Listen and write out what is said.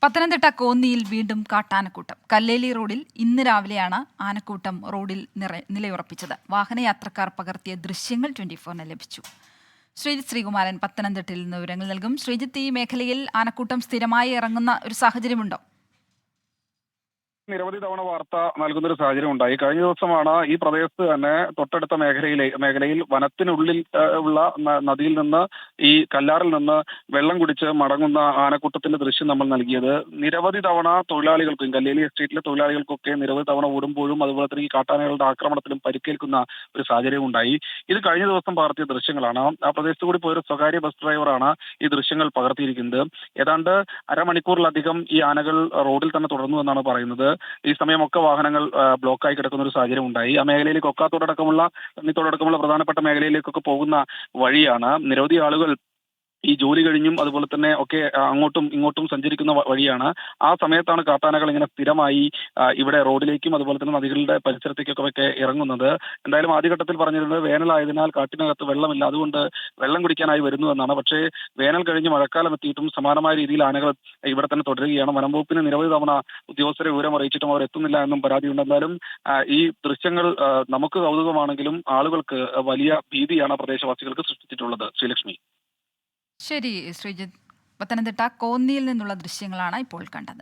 പത്തനംതിട്ട കോന്നിയിൽ വീണ്ടും കാട്ടാനക്കൂട്ടം. കല്ലേലി റോഡിൽ ഇന്ന് രാവിലെയാണ് ആനക്കൂട്ടം റോഡിൽ നിലയുറപ്പിച്ചത്. വാഹനയാത്രക്കാർ പകർത്തിയ ദൃശ്യങ്ങൾ 24-ന് ലഭിച്ചു. ശ്രീജിത്ത് ശ്രീകുമാരൻ പത്തനംതിട്ടയിൽ നിന്ന് വിവരങ്ങൾ നൽകും. ശ്രീജിത്ത്, ഈ മേഖലയിൽ ആനക്കൂട്ടം സ്ഥിരമായി ഇറങ്ങുന്ന ഒരു സാഹചര്യമുണ്ടോ? നിരവധി തവണ വാർത്ത നൽകുന്നൊരു സാഹചര്യം ഉണ്ടായി. കഴിഞ്ഞ ദിവസമാണ് ഈ പ്രദേശത്ത് തന്നെ തൊട്ടടുത്ത മേഖലയിൽ വനത്തിനുള്ളിൽ ഉള്ള നദിയിൽ നിന്ന് ഈ കല്ലാറിൽ നിന്ന് വെള്ളം കുടിച്ച് മടങ്ങുന്ന ആനക്കൂട്ടത്തിന്റെ ദൃശ്യം നമ്മൾ നൽകിയത്. നിരവധി തവണ തൊഴിലാളികൾക്കും കല്ലേലി എസ്റ്റേറ്റിലെ തൊഴിലാളികൾക്കൊക്കെ നിരവധി തവണ ഓടുമ്പോഴും അതുപോലെ തന്നെ ഈ കാട്ടാനകളുടെ ആക്രമണത്തിലും പരിക്കേൽക്കുന്ന ഒരു സാഹചര്യം ഉണ്ടായി. ഇത് കഴിഞ്ഞ ദിവസം പകർത്തിയ ദൃശ്യങ്ങളാണ്. ആ പ്രദേശത്ത് കൂടി പോയൊരു സ്വകാര്യ ബസ് ഡ്രൈവറാണ് ഈ ദൃശ്യങ്ങൾ പകർത്തിയിരിക്കുന്നത്. ഏതാണ്ട് അരമണിക്കൂറിലധികം ഈ ആനകൾ റോഡിൽ തന്നെ തുടർന്നു എന്നാണ് പറയുന്നത്. ഈ സമയമൊക്കെ വാഹനങ്ങൾ ബ്ലോക്കായി കിടക്കുന്ന ഒരു സാഹചര്യം ഉണ്ടായി. ആ മേഖലയിലേക്ക് കന്നിത്തോടക്കമുള്ള പ്രധാനപ്പെട്ട മേഖലയിലേക്കൊക്കെ പോകുന്ന വഴിയാണ്. നിരവധി ആളുകൾ ഈ ജോലി കഴിഞ്ഞും അതുപോലെ തന്നെ ഒക്കെ അങ്ങോട്ടും ഇങ്ങോട്ടും സഞ്ചരിക്കുന്ന വഴിയാണ്. ആ സമയത്താണ് കാട്ടാനകൾ ഇങ്ങനെ സ്ഥിരമായി ഇവിടെ റോഡിലേക്കും അതുപോലെ തന്നെ നദികളുടെ പരിസരത്തേക്കൊക്കെ ഇറങ്ങുന്നത്. എന്തായാലും ആദ്യഘട്ടത്തിൽ പറഞ്ഞിരുന്നത് വേനലായതിനാൽ കാട്ടിനകത്ത് വെള്ളമില്ല, അതുകൊണ്ട് വെള്ളം കുടിക്കാനായി വരുന്നു എന്നാണ്. പക്ഷേ വേനൽ കഴിഞ്ഞ് മഴക്കാലം എത്തിയിട്ടും സമാനമായ രീതിയിൽ ആനകൾ ഇവിടെ തന്നെ തുടരുകയാണ്. വനം വകുപ്പിന് നിരവധി തവണ ഉദ്യോഗസ്ഥരെ വിവരം അറിയിച്ചിട്ടും അവർ എത്തുന്നില്ല എന്നും പരാതിയുണ്ട്. എന്തായാലും ഈ ദൃശ്യങ്ങൾ നമുക്ക് കൗതുകമാണെങ്കിലും ആളുകൾക്ക് വലിയ ഭീതിയാണ് പ്രദേശവാസികൾക്ക് സൃഷ്ടിച്ചിട്ടുള്ളത്. ശ്രീലക്ഷ്മി. ശരി ശ്രീജിത്ത്, പത്തനംതിട്ട കോന്നിയിൽ നിന്നുള്ള ദൃശ്യങ്ങളാണ് ഇപ്പോൾ കണ്ടത്.